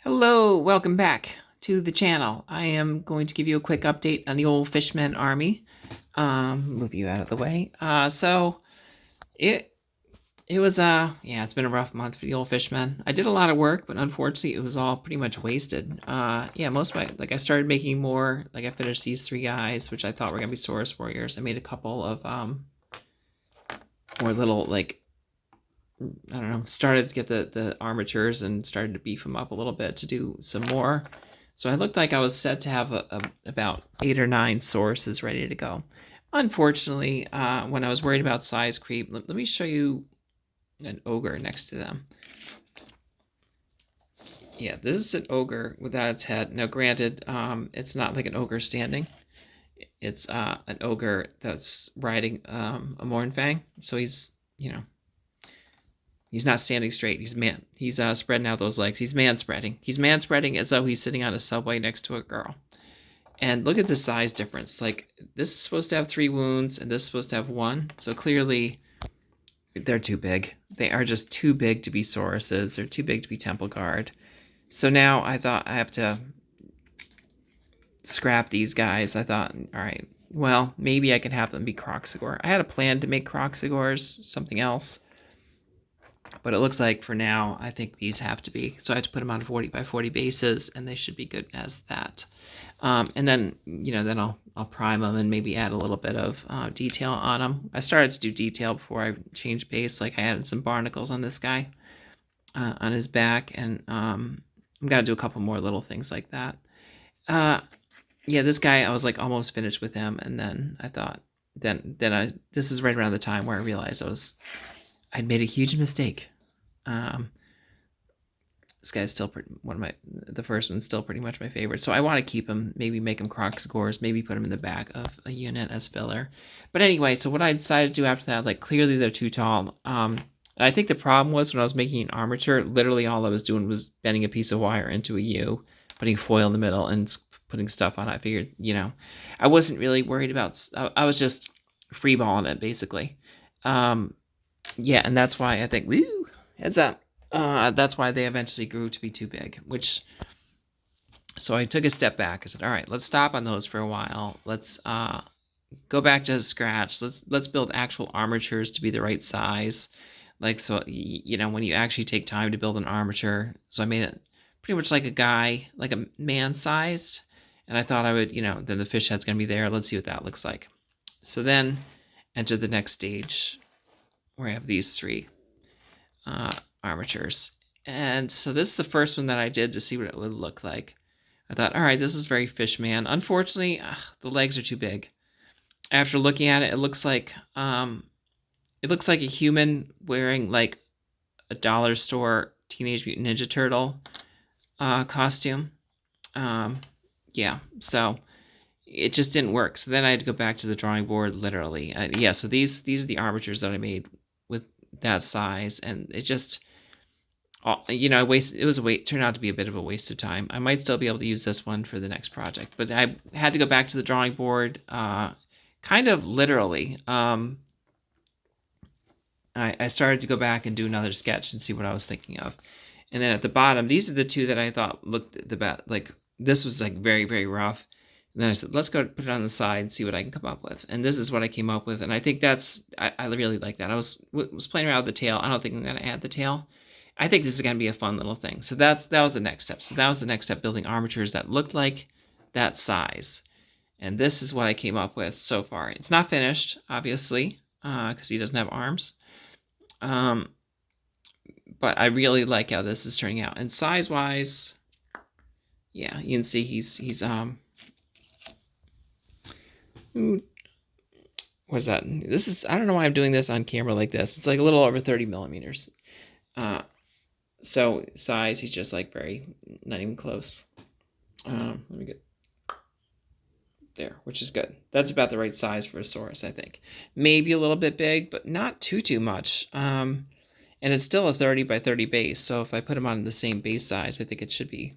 Hello, welcome back to the channel. I am going to give you a quick update on the old Fishmen army. Move you out of the way. It was yeah, it's been a rough month for the old Fishmen. I did a lot of work, but unfortunately it was all pretty much wasted. Yeah, most of my I started making more, I finished these three guys, which I thought were gonna be Saurus warriors. I made a couple of more little I don't know, started to get the armatures and started to beef them up a little bit to do some more. So I looked like I was set to have about 8 or 9 sources ready to go. Unfortunately, when I was worried about size creep, let me show you an ogre next to them. Yeah, this is an ogre without its head. Now, granted, it's not like an ogre standing. It's an ogre that's riding a Mornfang. So he's, he's not standing straight. He's spreading out those legs. He's man spreading. He's man spreading as though he's sitting on a subway next to a girl. And look at the size difference. Like, this is supposed to have 3 wounds, and this is supposed to have 1. So clearly, they're too big. They are just too big to be Sauruses. They're too big to be Temple Guard. So now I thought I have to scrap these guys. I thought, all right, well, maybe I can have them be Croxigor. I had a plan to make Croxigors something else. But it looks like for now, I think these have to be. So I have to put them on 40 by 40 bases, and they should be good as that. And then, then I'll prime them and maybe add a little bit of detail on them. I started to do detail before I changed base. Like I added some barnacles on this guy, on his back, and I'm gonna do a couple more little things like that. Yeah, this guy, I was like almost finished with him, and then I thought, this is right around the time where I realized I'd made a huge mistake. This guy's still the first one's still pretty much my favorite. So I want to keep him, maybe make him Croxigors, maybe put him in the back of a unit as filler. But anyway, so what I decided to do after that, like clearly they're too tall. And I think the problem was when I was making an armature, literally all I was doing was bending a piece of wire into a U, putting foil in the middle and putting stuff on it. I figured, I wasn't really worried about, I was just freeballing it basically. Yeah, and that's why I think, woo, heads up. That's why they eventually grew to be too big, so I took a step back. I said, all right, let's stop on those for a while. Let's go back to scratch. Let's build actual armatures to be the right size. Like, so, when you actually take time to build an armature. So I made it pretty much like a guy, like a man sized. And I thought I would, then the fish head's going to be there. Let's see what that looks like. So then enter the next stage where I have these 3 armatures. And so this is the first one that I did to see what it would look like. I thought, all right, this is very Fishman. Unfortunately, the legs are too big. After looking at it, it looks like a human wearing like a dollar store Teenage Mutant Ninja Turtle costume. Yeah, so it just didn't work. So then I had to go back to the drawing board, literally. Yeah, so these are the armatures that I made with that size, and it just, turned out to be a bit of a waste of time. I might still be able to use this one for the next project, but I had to go back to the drawing board, kind of literally. I started to go back and do another sketch and see what I was thinking of. And then at the bottom, these are the 2 that I thought looked the best. Like, this was like very, very rough. And then I said, let's go put it on the side and see what I can come up with. And this is what I came up with. And I think I really like that. I was playing around with the tail. I don't think I'm going to add the tail. I think this is going to be a fun little thing. So that was the next step. So that was the next step, building armatures that looked like that size. And this is what I came up with so far. It's not finished, obviously, because he doesn't have arms. But I really like how this is turning out. And size-wise, yeah, you can see he's what's that? This is, I don't know why I'm doing this on camera like this. It's like a little over 30 millimeters. So size, he's just like not even close. Let me get there, which is good. That's about the right size for a Saurus, I think. Maybe a little bit big, but not too much. And it's still a 30 by 30 base. So if I put him on the same base size, I think it should be,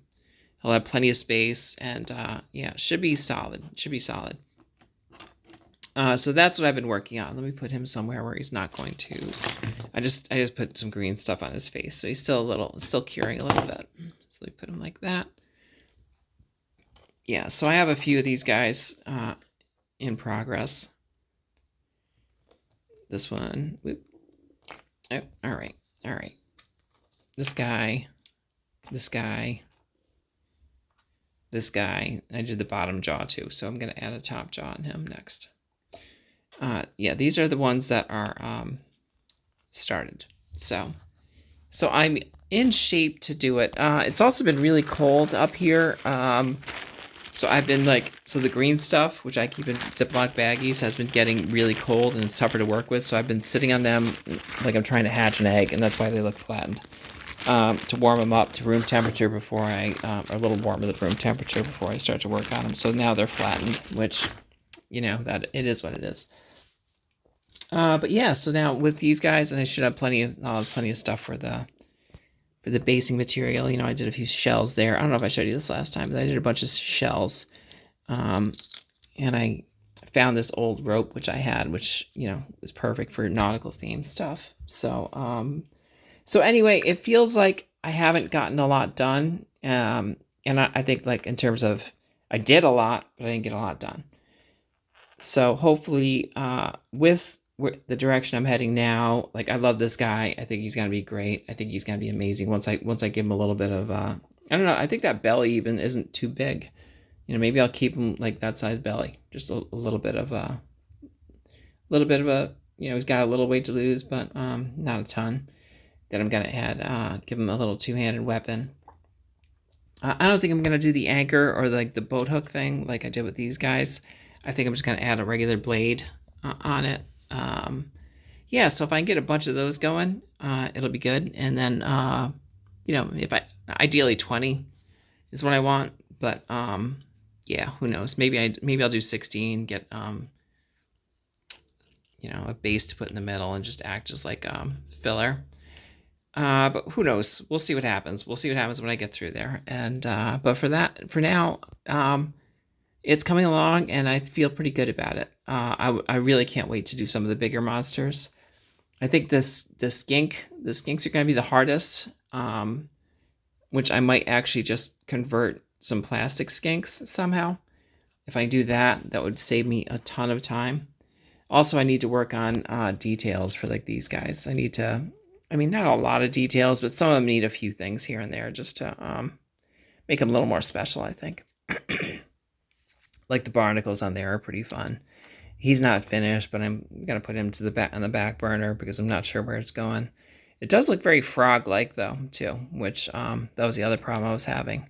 he'll have plenty of space, and yeah, should be solid. So that's what I've been working on. Let me put him somewhere where he's not going to. I just put some green stuff on his face, so he's still curing a little bit. So we put them like that. Yeah, so I have a few of these guys in progress. This one. Whoop. Oh, all right. All right. This guy. This guy. This guy. I did the bottom jaw too, so I'm going to add a top jaw on him next. Yeah, these are the ones that are started. So I'm in shape to do it. It's also been really cold up here. So I've been so the green stuff, which I keep in Ziploc baggies, has been getting really cold and it's tougher to work with. So I've been sitting on them like I'm trying to hatch an egg, and that's why they look flattened. To warm them up to room temperature before I, or a little warmer than room temperature before I start to work on them. So now they're flattened, which, that it is what it is. But yeah, so now with these guys, and I should have plenty of stuff for the basing material. I did a few shells there. I don't know if I showed you this last time, but I did a bunch of shells. And I found this old rope, which I had, which, was perfect for nautical themed stuff. So, anyway, it feels like I haven't gotten a lot done. And I think in terms of, I did a lot, but I didn't get a lot done. So hopefully, with the direction I'm heading now, I love this guy. I think he's gonna be great. I think he's gonna be amazing once I give him a little bit of I don't know. I think that belly even isn't too big. Maybe I'll keep him that size belly, just a little bit of a he's got a little weight to lose, but not a ton. Then I'm gonna add give him a little two-handed weapon. I don't think I'm gonna do the anchor or the boat hook thing like I did with these guys. I think I'm just gonna add a regular blade on it. Yeah, so if I can get a bunch of those going, it'll be good. And then, if ideally 20 is what I want, but, yeah, who knows? Maybe I'll do 16, get, a base to put in the middle and just act just like, filler. But who knows? We'll see what happens. We'll see what happens when I get through there. And, but for now, it's coming along and I feel pretty good about it. I really can't wait to do some of the bigger monsters. I think the skinks are going to be the hardest, which I might actually just convert some plastic skinks somehow. If I do that, that would save me a ton of time. Also, I need to work on details for these guys. Not a lot of details, but some of them need a few things here and there just to make them a little more special, I think. The barnacles on there are pretty fun. He's not finished, but I'm going to put him on the back burner because I'm not sure where it's going. It does look very frog-like, though, too, which that was the other problem I was having.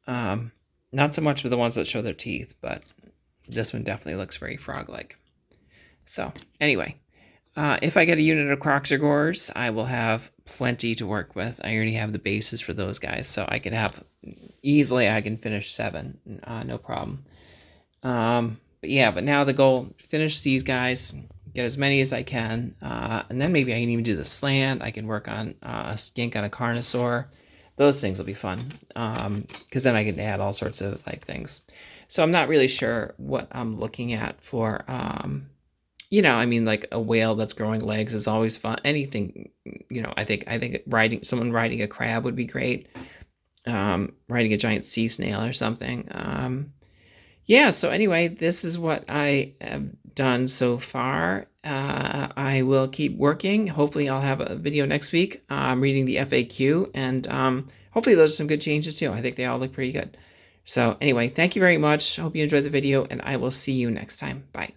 Not so much with the ones that show their teeth, but this one definitely looks very frog-like. So, anyway, if I get a unit of Croxagores, I will have plenty to work with. I already have the bases for those guys, so I can finish 7, no problem. But now the goal, finish these guys, get as many as I can, and then maybe I can even do the slant. I can work on a skink on a carnosaur. Those things will be fun, because then I can add all sorts of things. So I'm not really sure what I'm looking at for, a whale that's growing legs is always fun. Anything, I think someone riding a crab would be great. Riding a giant sea snail or something. Yeah, so anyway, this is what I have done so far. I will keep working. Hopefully I'll have a video next week. I'm reading the FAQ, and hopefully those are some good changes too. I think they all look pretty good. So anyway, thank you very much. Hope you enjoyed the video, and I will see you next time. Bye.